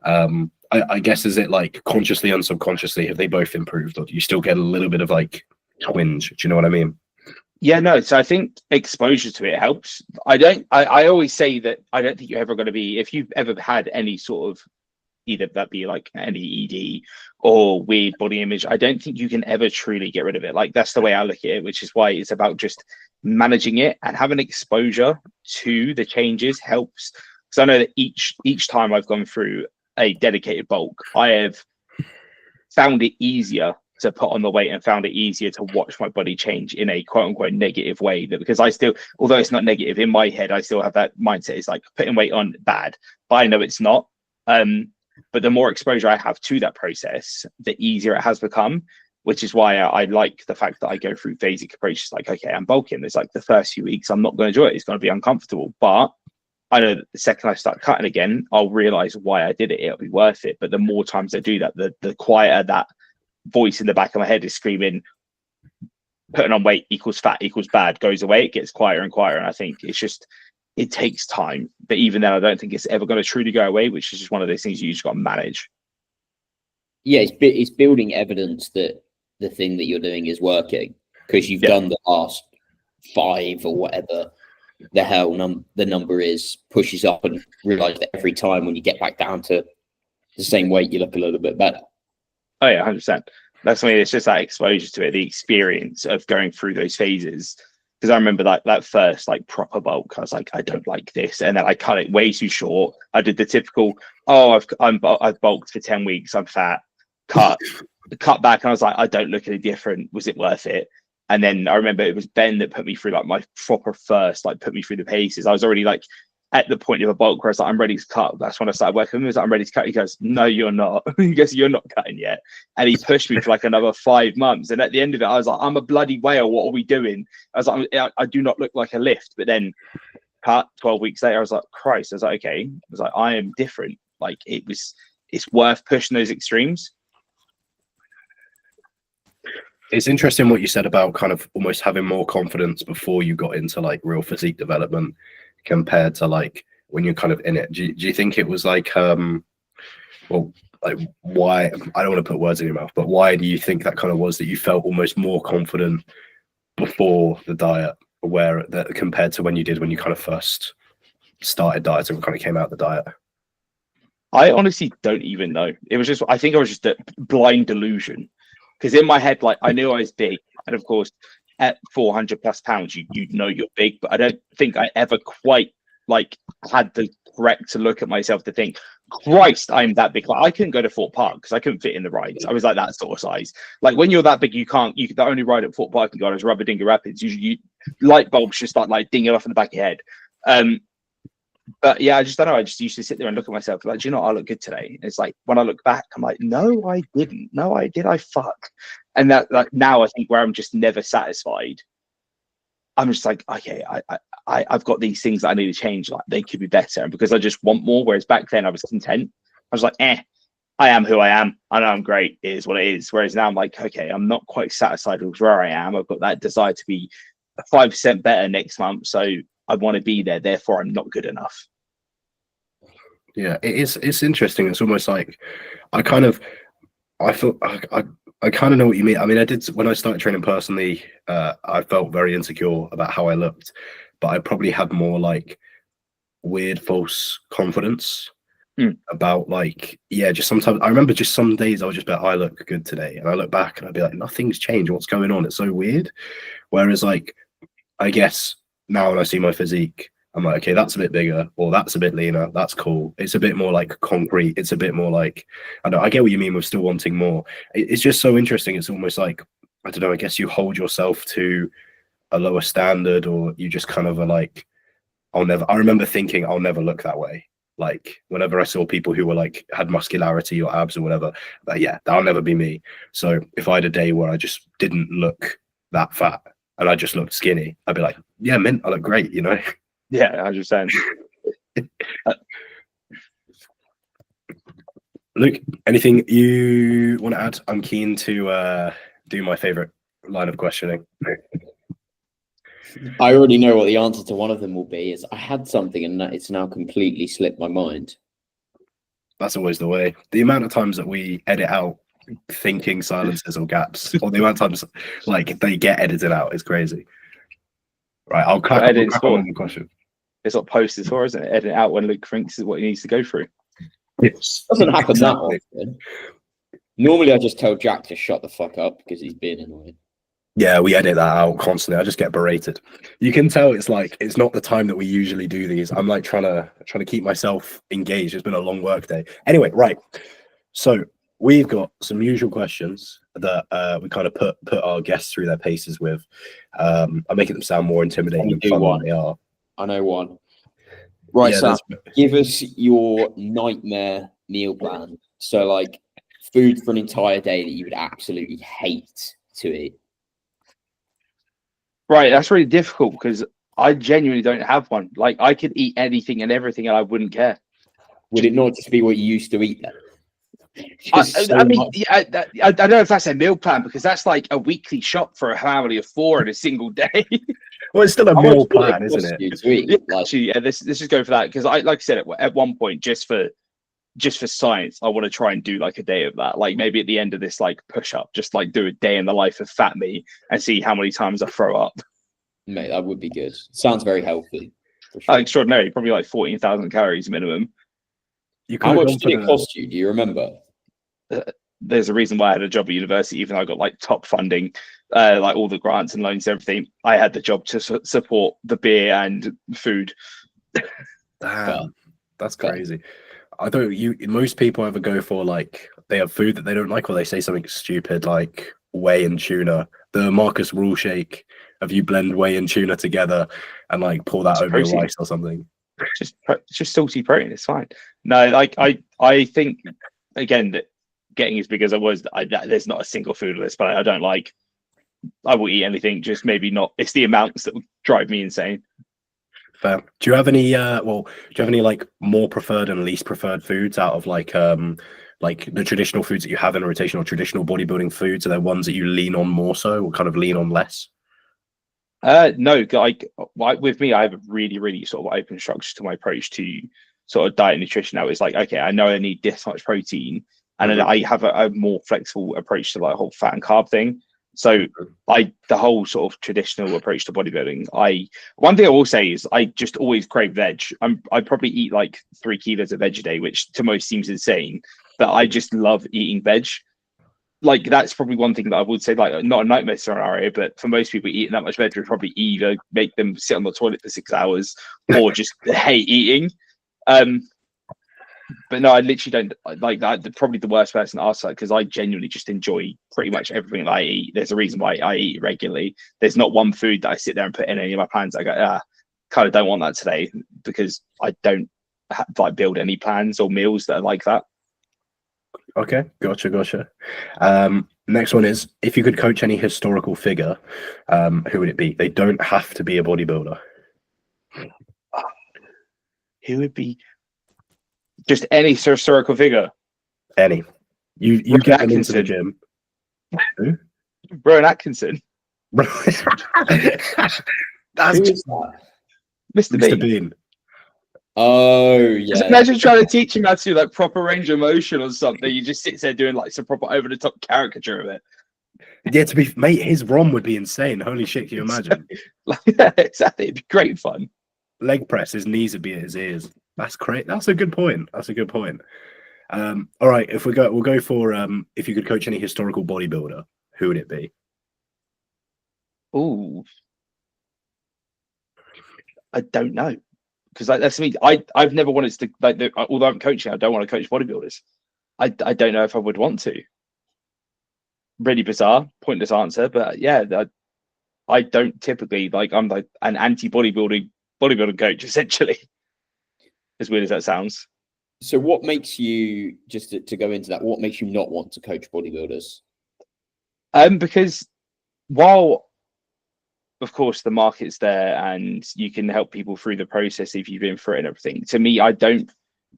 I guess, is it like consciously and subconsciously, have they both improved, or do you still get a little bit of like twinge? Do you know what I mean? Yeah, no. So I think exposure to it helps. I always say that I don't think you're ever going to be, if you've ever had any sort of, either that be like any ED or weird body image, I don't think you can ever truly get rid of it. Like that's the way I look at it, which is why it's about just managing it, and having exposure to the changes helps. Because I know that each time I've gone through a dedicated bulk, I have found it easier to put on the weight and found it easier to watch my body change in a quote unquote negative way. That because I still, although it's not negative in my head, I still have that mindset. It's like putting weight on bad, but I know it's not. But the more exposure I have to that process, the easier it has become, which is why I like the fact that I go through phasic approaches. Like, okay, I'm bulking. It's like the first few weeks, I'm not going to enjoy it. It's going to be uncomfortable, but I know that the second I start cutting again, I'll realize why I did it. It'll be worth it. But the more times I do that, the quieter that voice in the back of my head is screaming, putting on weight equals fat equals bad goes away. It gets quieter and quieter. And I think it's just, it takes time. But even then, I don't think it's ever going to truly go away, which is just one of those things you just got to manage. Yeah, it's building evidence that the thing that you're doing is working, because you've done the last 5 or whatever the hell the number is, pushes up, and realize that every time when you get back down to the same weight, you look a little bit better. Oh yeah, 100%. That's what I mean. It's just that exposure to it, the experience of going through those phases because I remember that first like proper bulk. I was like, I don't like this, and then I cut it way too short. I did the typical, I've bulked for 10 weeks, I'm fat, cut back, and I was like, I don't look any different. Was it worth it? And then I remember it was Ben that put me through like my proper first, like put me through the paces. I was already like at the point of a bulk where I was like, I'm ready to cut. That's when I started working with him. I was like, I'm ready to cut. He goes, no, you're not. He goes, you're not cutting yet. And he pushed me for like another 5 months. And at the end of it, I was like, I'm a bloody whale. What are we doing? I was like, I do not look like a lift. But then cut 12 weeks later, I was like, Christ. I was like, okay. I was like, I am different. Like it's worth pushing those extremes. It's interesting what you said about kind of almost having more confidence before you got into like real physique development compared to like when you're kind of in it. Do you think it was like well, like why, I don't want to put words in your mouth, but why do you think that kind of was that you felt almost more confident before the diet, where that compared to when you did when you kind of first started dieting and kind of came out of the diet? I honestly don't even know. It was just, I think I was just a blind delusion, because in my head, like I knew I was big, and of course at 400 plus pounds, you know you're big, but I don't think I ever quite like had the correct to look at myself to think, Christ, I'm that big. Like I couldn't go to Fort Park because I couldn't fit in the rides. I was like that sort of size. Like when you're that big, you can the only ride at Fort Park you got is Rubber Dinger Rapids. You light bulbs just start like dinging off in the back of your head. But yeah, I just don't know. I just used to sit there and look at myself like, do you know, I look good today. It's like when I look back, I'm like, no, I didn't. No, I did. I fuck. And that like now I think where I'm just never satisfied. I'm just like, okay, I've got these things that I need to change. Like they could be better, and because I just want more. Whereas back then I was content. I was like, I am who I am. I know I'm great. It is what it is. Whereas now I'm like, okay, I'm not quite satisfied with where I am. I've got that desire to be 5% better next month. So I want to be there. Therefore, I'm not good enough. Yeah, it's interesting. It's almost like I kind of know what you mean. I mean, I did when I started training personally. I felt very insecure about how I looked, but I probably had more like weird false confidence about like, yeah, just sometimes I remember just some days I was just like, I look good today, and I look back and I'd be like, nothing's changed. What's going on? It's so weird. Whereas like, I guess now when I see my physique, I'm like, okay, that's a bit bigger, or that's a bit leaner. That's cool. It's a bit more like concrete. It's a bit more like, I know, I get what you mean with still wanting more. It's just so interesting. It's almost like, I don't know, I guess you hold yourself to a lower standard, or you just kind of are like, I remember thinking I'll never look that way. Like whenever I saw people who were like, had muscularity or abs or whatever, but yeah, that'll never be me. So if I had a day where I just didn't look that fat and I just looked skinny, I'd be like, yeah, man, I look great, you know? Yeah, 100%. Luke, anything you want to add? I'm keen to do my favorite line of questioning. I already know what the answer to one of them will be. Is I had something and it's now completely slipped my mind. That's always the way. The amount of times that we edit out thinking silences or gaps, or the amount of times like they get edited out is crazy. Right, I'll crack on the question. It's what post is for, isn't it? Edit out when Luke thinks is what he needs to go through. Yes. Doesn't happen that often. Normally I just tell Jack to shut the fuck up because he's being annoying. Yeah, we edit that out constantly. I just get berated. You can tell it's like it's not the time that we usually do these. I'm like trying to keep myself engaged. It's been a long work day. Anyway, right. So we've got some usual questions that we kind of put our guests through their paces with. I'm making them sound more intimidating than fun than they are. I know one. Right, yeah, so give us your nightmare meal plan. So like food for an entire day that you would absolutely hate to eat. Right, that's really difficult because I genuinely don't have one. Like I could eat anything and everything and I wouldn't care. Would it not just be what you used to eat then? I mean, yeah, I don't know if that's a meal plan because that's like a weekly shop for a family of 4 in a single day. Well, it's still a meal plan, isn't it? Yeah, actually, yeah, let's just go for that because like I said, at one point, just for science, I want to try and do like a day of that. Like maybe at the end of this, like push up, just like do a day in the life of fat me and see how many times I throw up. Mate, that would be good. Sounds very healthy. Sure. Extraordinary, probably like 14,000 calories minimum. How much did it cost you? Do you remember? there's a reason why I had a job at university, even though I got like top funding, like all the grants and loans and everything. I had the job to support the beer and food. Damn, that's crazy. I don't. Most people ever go for like they have food that they don't like, or they say something stupid like whey and tuna. The Marcus rule shake of you blend whey and tuna together and like pour that over your rice or something. Just salty protein. It's fine. No, like I think again that getting as big as I was, there's not a single food list, but I don't like. I will eat anything, just maybe not. It's the amounts that drive me insane. Fair. Do you have any like more preferred and least preferred foods out of like the traditional foods that you have in a rotation or traditional bodybuilding foods? Are there ones that you lean on more so or kind of lean on less? No, like with me, I have a really, really sort of open structure to my approach to sort of diet and nutrition. Now it's like, okay, I know I need this much protein, and then I have a more flexible approach to like whole fat and carb thing. So the whole sort of traditional approach to bodybuilding, one thing I will say is I just always crave veg. I probably eat like 3 kilos of veg a day, which to most seems insane, but I just love eating veg. Like that's probably one thing that I would say, like not a nightmare scenario, but for most people eating that much veg would probably either make them sit on the toilet for 6 hours or just hate eating. But no, I literally don't like that. Probably the worst person to ask that, because I genuinely just enjoy pretty much everything that I eat. There's a reason why I eat regularly. There's not one food that I sit there and put in any of my plans. I go, kind of don't want that today, because I don't like build any plans or meals that are like that. Okay, gotcha. Next one is, if you could coach any historical figure, who would it be? They don't have to be a bodybuilder. Who would be? Just any historical figure. Any. You get them into the gym. Who? Rowan Atkinson. That's just Mr. Bean. Oh yeah. Just imagine trying to teach him how to do like proper range of motion or something. You just sit there doing like some proper over the top caricature of it. Yeah, mate, his ROM would be insane. Holy shit, can you imagine? Yeah, exactly. It'd be great fun. Leg press, his knees would be at his ears. That's great. That's a good point. All right, we'll go for if you could coach any historical bodybuilder, who would it be? Ooh, I don't know, because like that's me. I've never wanted to although I'm coaching, I don't want to coach bodybuilders. I don't know if I would want to. Really bizarre, pointless answer, but yeah, I don't typically like. I'm like an anti-bodybuilding coach essentially. As weird as that sounds. So what makes you, just to go into that, what makes you not want to coach bodybuilders? Because while of course the market's there and you can help people through the process if you've been through it and everything, to me,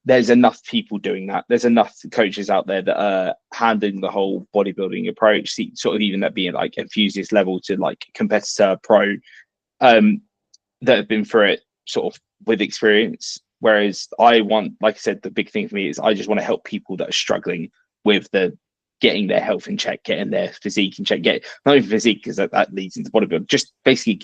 there's enough people doing that. There's enough coaches out there that are handling the whole bodybuilding approach, sort of even that being like enthusiast level to like competitor pro, that have been through it sort of with experience. Whereas I want, like I said, the big thing for me is I just want to help people that are struggling with getting their health in check, getting their physique in check, not even physique, because that leads into bodybuilding, just basically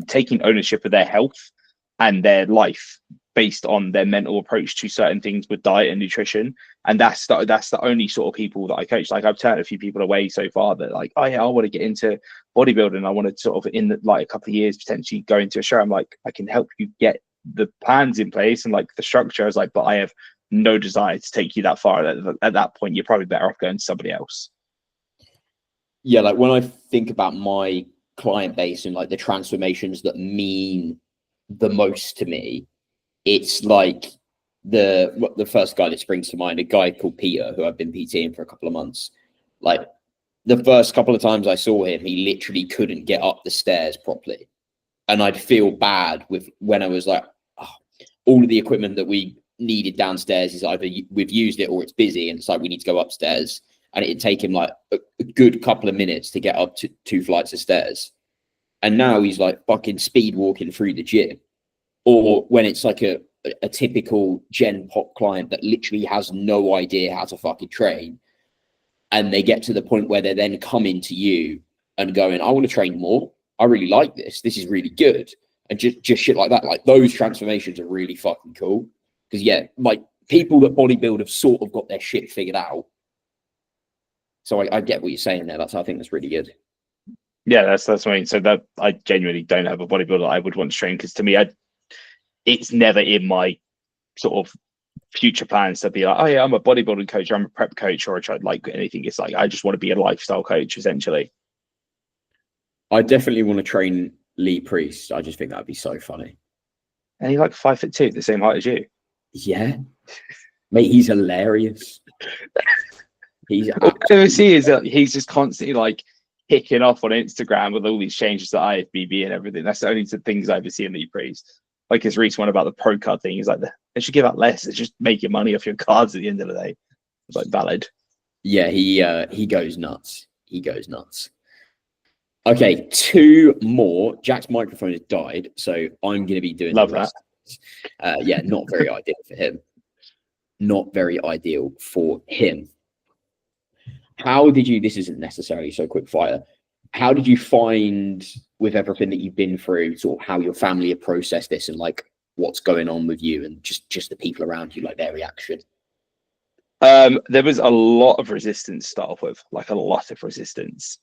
taking ownership of their health and their life based on their mental approach to certain things with diet and nutrition. And that's the only sort of people that I coach. Like I've turned a few people away so far that like, oh yeah, I want to get into bodybuilding. I want to sort of like a couple of years potentially go into a show. I'm like, I can help you get the plans in place and like the structure. I was like, but I have no desire to take you that far. At that point, you're probably better off going to somebody else. Yeah, like when I think about my client base and like the transformations that mean the most to me, it's like the first guy that springs to mind, a guy called Peter, who I've been PTing for a couple of months. Like the first couple of times I saw him, he literally couldn't get up the stairs properly. And I'd feel bad when I was like, oh, all of the equipment that we needed downstairs is either we've used it or it's busy, and it's like we need to go upstairs. And it'd take him like a good couple of minutes to get up to 2 flights of stairs. And now he's like fucking speed walking through the gym. Or when it's like a typical Gen Pop client that literally has no idea how to fucking train, and they get to the point where they're then coming to you and going, I want to train more. I really like this. This is really good. And just shit like that. Like those transformations are really fucking cool. Because yeah, like people that bodybuild have sort of got their shit figured out. So I get what you're saying there. I think that's really good. Yeah, that's what I mean. So that I genuinely don't have a bodybuilder I would want to train, because to me, it's never in my sort of future plans to be like, oh yeah, I'm a bodybuilding coach, or I'm a prep coach, or I tried like anything. It's like I just want to be a lifestyle coach essentially. I definitely want to train Lee Priest. I just think that'd be so funny. And he's like 5'2", the same height as you. Yeah, mate, he's hilarious. All I ever see is that he's just constantly like kicking off on Instagram with all these changes to IFBB and everything. That's the only two things I ever see in Lee Priest. Like his recent one about the pro card thing. He's like, they should give out less. It's just making money off your cards at the end of the day. It's like valid. Yeah, he goes nuts. He goes nuts. Okay, 2 more. Jack's microphone has died, so I'm going to be doing Love the rest. Yeah, not very ideal for him. Not very ideal for him. How did you, this isn't necessarily so quick fire, how did you find, with everything that you've been through, sort of how your family have processed this and like what's going on with you and just the people around you, like their reaction? There was a lot of resistance to start off with, like a lot of resistance.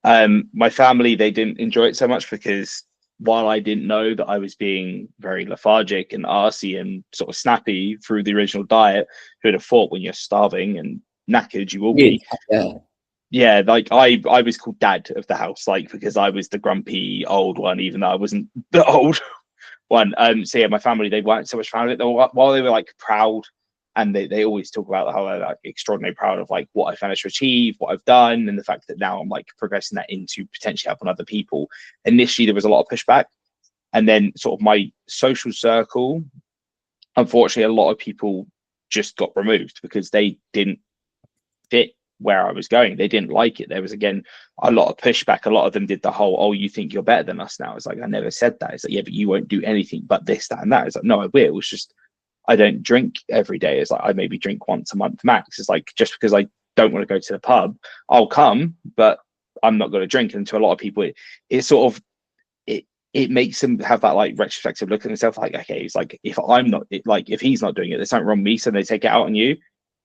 My family, they didn't enjoy it so much because while I didn't know that I was being very lethargic and arsey and sort of snappy through the original diet, who'd have thought when you're starving and knackered you will be. Yeah, like I was called dad of the house, like because I was the grumpy old one, even though I wasn't the old one. So yeah, my family, they weren't so much proud of it. While they were like proud, and they always talk about how they're like extraordinarily proud of like what I've managed to achieve, what I've done, and the fact that now I'm like progressing that into potentially helping other people. Initially, there was a lot of pushback, and then sort of my social circle, unfortunately, a lot of people just got removed because they didn't fit where I was going. They didn't like it. There was again a lot of pushback. A lot of them did the whole, oh, you think you're better than us now. It's like, I never said that. It's like, yeah, but you won't do anything but this, that, and that. It's like, no, I will. It's just I don't drink every day. It's like I maybe drink once a month max. It's like just because I don't want to go to the pub, I'll come, but I'm not going to drink. And to a lot of people, it sort of it makes them have that like retrospective look at themselves, like, okay, it's like if I'm not like if he's not doing it, there's something wrong with me, so they take it out on you.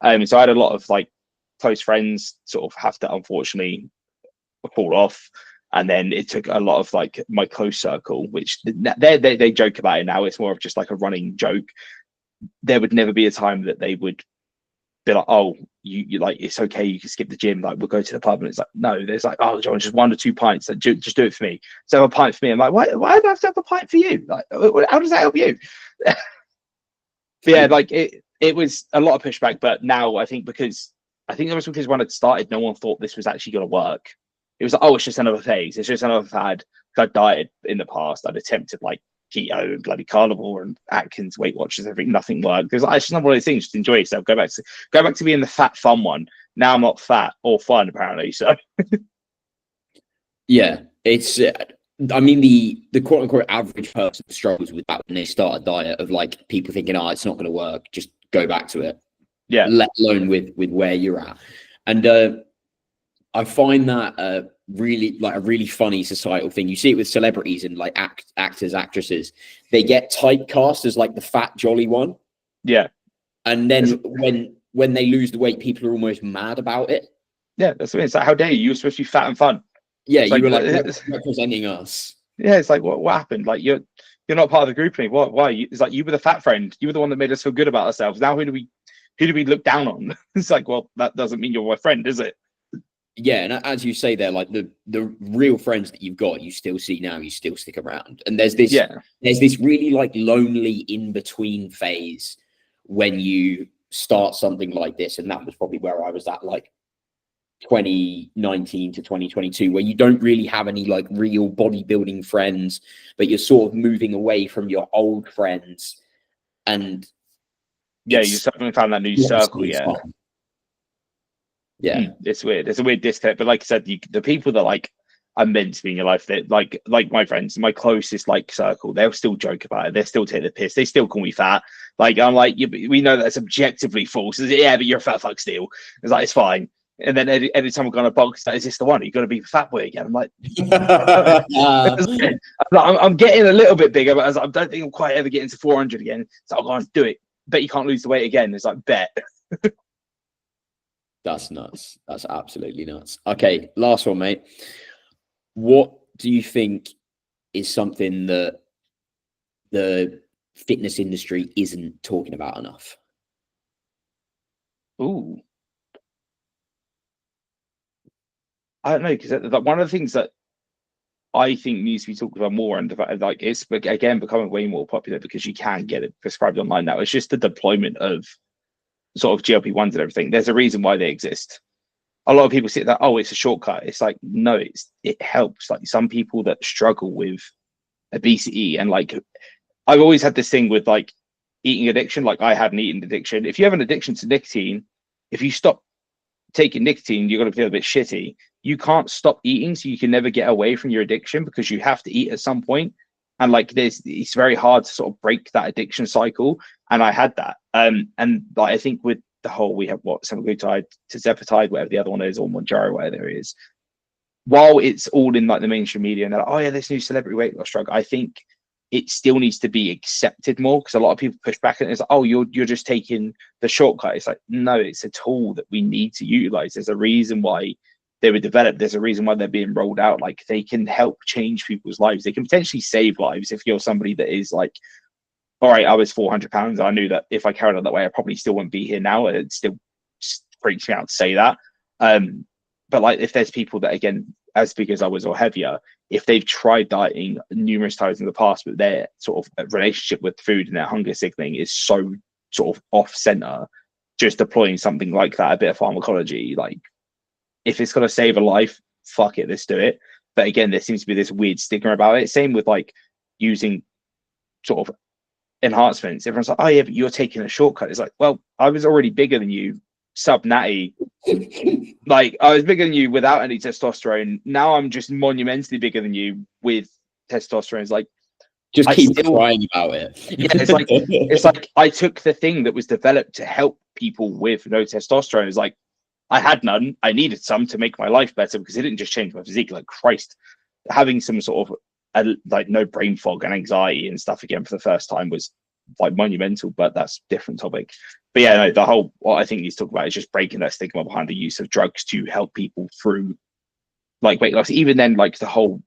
So I had a lot of like close friends sort of have to unfortunately fall off, and then it took a lot of like my close circle, which they joke about it now. It's more of just like a running joke. There would never be a time that they would be like, oh, you like it's okay, you can skip the gym, like we'll go to the pub. And it's like, no, there's like, oh John, just 1 or 2 pints, like, just do it for me. So have a pint for me. I'm like, why do I have to have a pint for you? Like, how does that help you? But yeah, like it was a lot of pushback, but now I think that was because when it started, no one thought this was actually going to work. It was like, oh, it's just another phase. It's just another fad. I'd dieted in the past. I'd attempted like keto and bloody carnivore and Atkins, Weight Watchers, everything. Nothing worked. Because it's just not one of those things. Just enjoy yourself. Go back to being the fat, fun one. Now I'm not fat or fun, apparently. So yeah, it's. I mean, the quote unquote average person struggles with that when they start a diet of like people thinking, oh, it's not going to work. Just go back to it. Yeah. Let alone with where you're at. And I find that really like a really funny societal thing. You see it with celebrities and like actors, actresses. They get typecast as like the fat jolly one. Yeah. And then when they lose the weight, people are almost mad about it. Yeah, that's what I mean. It's like, how dare you? You were supposed to be fat and fun. Yeah, it's you like, were like representing us. Yeah, it's like what happened? Like you're not part of the group anymore. Why? It's like you were the fat friend. You were the one that made us feel good about ourselves. Now who do we look down on? It's like, well, that doesn't mean you're my friend, is it? Yeah, and as you say there, like the real friends that you've got, you still see now, you still stick around. And there's this really like lonely in between phase when you start something like this, and that was probably where I was at, like 2019 to 2022, where you don't really have any like real bodybuilding friends, but you're sort of moving away from your old friends, and yeah, you suddenly found that new circle. Yeah, it's weird. It's a weird disconnect. But like I said, the people that like are meant to be in your life, that like my friends, my closest like circle, they'll still joke about it. They still take the piss. They still call me fat. Like I'm like, we know that's objectively false. Yeah, but you're a fat fuck still. It's like it's fine. And then every time we're going to box, is this the one? Are you going to be a fat boy again? I'm like, I'm getting a little bit bigger, but I don't think I'm quite ever getting to 400 again. So I'll go on, do it. Bet you can't lose the weight again. It's like, bet. That's nuts. That's absolutely nuts. Okay, last one, mate. What do you think is something that the fitness industry isn't talking about enough? Ooh. I don't know, because one of the things that I think needs to be talked about more, and like it's again becoming way more popular because you can get it prescribed online now. It's just the deployment of sort of GLP-1s and everything. There's a reason why they exist. A lot of people say that, oh, it's a shortcut. It's like, no, it helps. Like some people that struggle with obesity, and like I've always had this thing with like eating addiction. Like I had an eating addiction. If you have an addiction to nicotine, if you stop taking nicotine, you're going to feel a bit shitty. You can't stop eating, so you can never get away from your addiction because you have to eat at some point. And like it's very hard to sort of break that addiction cycle. And I had that. And like I think with the whole, we have what, semaglutide, tirzepatide, whatever the other one is, or Mounjaro, whatever it is. While it's all in like the mainstream media and they're like, oh yeah, this new celebrity weight loss drug, I think it still needs to be accepted more, because a lot of people push back and it's like, oh, you're just taking the shortcut. It's like, no, it's a tool that we need to utilize. There's a reason why they were developed. There's a reason why they're being rolled out. Like they can help change people's lives. They can potentially save lives. If you're somebody that is like, all right, I was 400 pounds. I knew that if I carried on that way, I probably still wouldn't be here now. It still freaks me out to say that. But like if there's people that, again, as big as I was or heavier, if they've tried dieting numerous times in the past, but their sort of relationship with food and their hunger signaling is so sort of off center, just deploying something like that, a bit of pharmacology, like if it's going to save a life, fuck it, let's do it. But again, there seems to be this weird stigma about it. Same with like using sort of enhancements. Everyone's like, oh yeah, but you're taking a shortcut. It's like, well, I was already bigger than you, sub natty. Like I was bigger than you without any testosterone. Now I'm just monumentally bigger than you with testosterone. It's like, just keep crying about it. Yeah, it's like I took the thing that was developed to help people with no testosterone. It's like I had none. I needed some to make my life better because it didn't just change my physique. Like Christ, having some sort of like no brain fog and anxiety and stuff again for the first time was like monumental. But that's a different topic. But yeah, no, the whole what I think he's talking about is just breaking that stigma behind the use of drugs to help people through like weight loss. Even then, like the whole,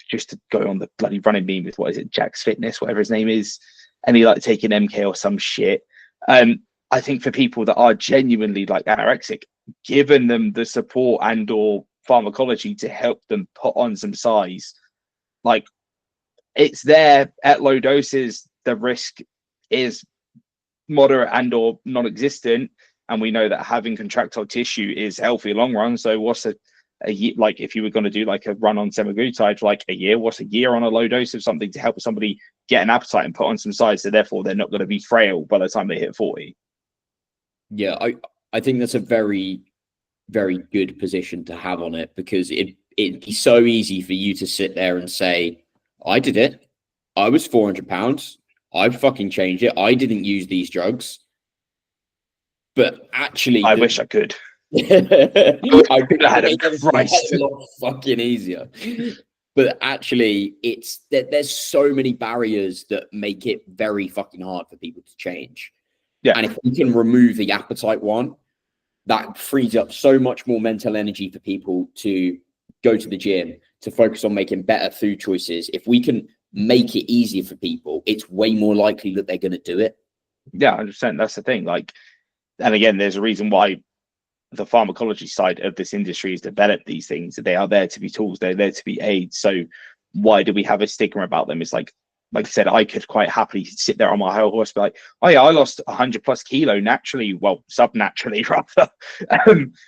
just to go on the bloody running meme with what is it, Jack's Fitness, whatever his name is, and he like taking MK or some shit. I think for people that are genuinely like anorexic, giving them the support and or pharmacology to help them put on some size, like it's there at low doses. The risk is moderate and or non-existent, and we know that having contractile tissue is healthy long run. So what's a year, like if you were going to do like a run on semaglutide for like a year, what's a year on a low dose of something to help somebody get an appetite and put on some size, so therefore they're not going to be frail by the time they hit 40? Yeah, I think that's a very, very good position to have on it, because it'd be so easy for you to sit there and say, I did it. I was 400 pounds. I fucking changed it. I didn't use these drugs. But actually, I wish I could. I could have had a Christ. A lot fucking easier. But actually, there's so many barriers that make it very fucking hard for people to change. Yeah. And if we can remove the appetite one, that frees up so much more mental energy for people to go to the gym, to focus on making better food choices. If we can make it easier for people, it's way more likely that they're going to do it. Yeah, 100%. That's the thing. Like, and again, there's a reason why the pharmacology side of this industry has developed these things. They are there to be tools. They're there to be aids. So why do we have a stigma about them? It's like I said, I could quite happily sit there on my high horse, be like, oh yeah, I lost 100+ kilo naturally, well, sub-naturally rather,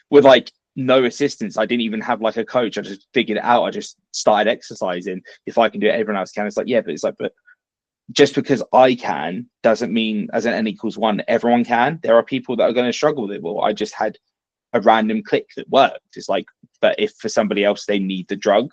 with like no assistance. I didn't even have like a coach. I just figured it out. I just started exercising. If I can do it, everyone else can. It's like, yeah, but it's like, but just because I can doesn't mean as an N=1, everyone can. There are people that are going to struggle with it. Well, I just had a random click that worked. It's like, but if for somebody else they need the drug,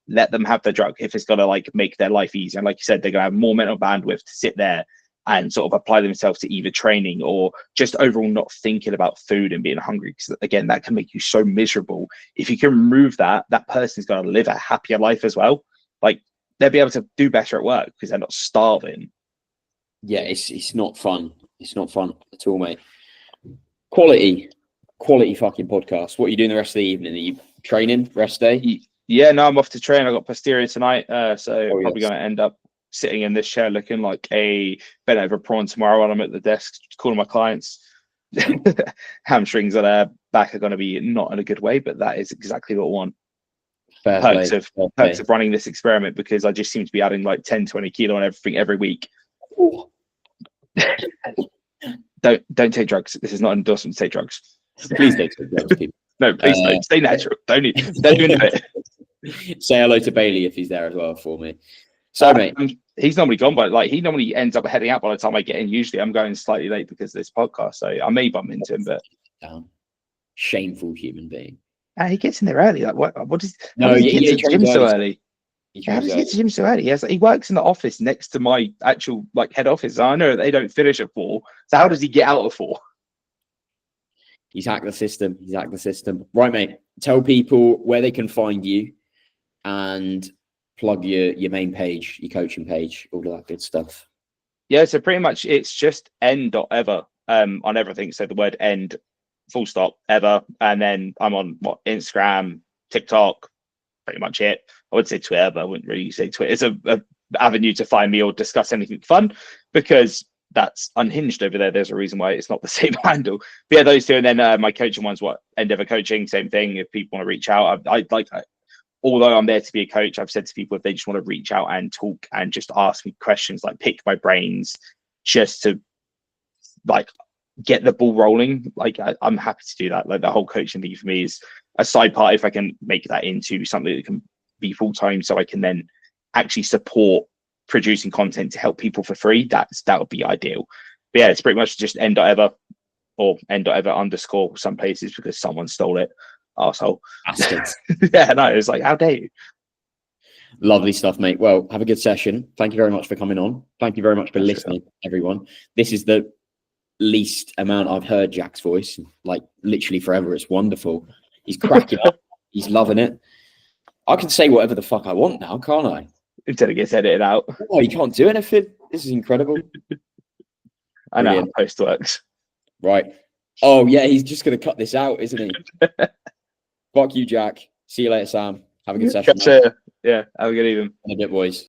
let them have the drug. If it's gonna like make their life easier, and like you said, they're gonna have more mental bandwidth to sit there and sort of apply themselves to either training or just overall not thinking about food and being hungry, because again, that can make you so miserable. If you can remove that, that person's gonna live a happier life as well. Like they'll be able to do better at work because they're not starving. Yeah, it's not fun. It's not fun at all, mate. Quality quality fucking podcast. What are you doing the rest of the evening? Are you training, rest day? Yeah, no, I'm off to train. I got posterior tonight, so probably going to end up sitting in this chair looking like a bent over prawn tomorrow while I'm at the desk calling my clients. Hamstrings are there, back are going to be not in a good way, but that is exactly what I want. Perks of running this experiment, because I just seem to be adding like 10-20 kilo on everything every week. Don't take drugs. This is not an endorsement to take drugs. Please don't take drugs, people. No, please don't. Stay natural. Don't even do it. Say hello to Bailey if he's there as well for me. So, mate, he's normally gone, but like he normally ends up heading out by the time I get in. Usually, I'm going slightly late because of this podcast, so I may bump into him. But shameful human being. He gets in there early. Like what is? No, he gets to the gym so early. How does he get to the gym so early? He works in the office next to my actual like head office. I know they don't finish at 4. So how does he get out at 4? He's hacked the system. Right, mate. Tell people where they can find you and plug your main page, your coaching page, all of that good stuff. Yeah, so pretty much it's just end.ever on everything. So the word end, full stop, ever. And then I'm on Instagram, TikTok, pretty much it. I would say Twitter, but I wouldn't really say Twitter. It's a avenue to find me or discuss anything fun, because that's unhinged over there. There's a reason why it's not the same handle. But yeah, those two. And then my coaching one's Endeavor Coaching, same thing. If people want to reach out, I like, although I'm there to be a coach, I've said to people, if they just want to reach out and talk and just ask me questions, like pick my brains, just to like get the ball rolling, like I'm happy to do that. Like the whole coaching thing for me is a side part. If I can make that into something that can be full-time, so I can then actually support producing content to help people for free, that would be ideal. But yeah, it's pretty much just end.ever or end.ever_ some places, because someone stole it. Arsehole. Yeah, no, it's like, how dare you? Lovely stuff, mate. Well, have a good session. Thank you very much for coming on. Thank you very much for listening, everyone. This is the least amount I've heard Jack's voice, like literally forever. It's wonderful. He's cracking up. He's loving it. I can say whatever the fuck I want now, can't I? Until it gets edited out. Oh, you can't do anything. This is incredible. I know how post works. Right. Oh, yeah, he's just going to cut this out, isn't he? Fuck you, Jack. See you later, Sam. Have a good session. Yeah, have a good evening. In a bit, boys.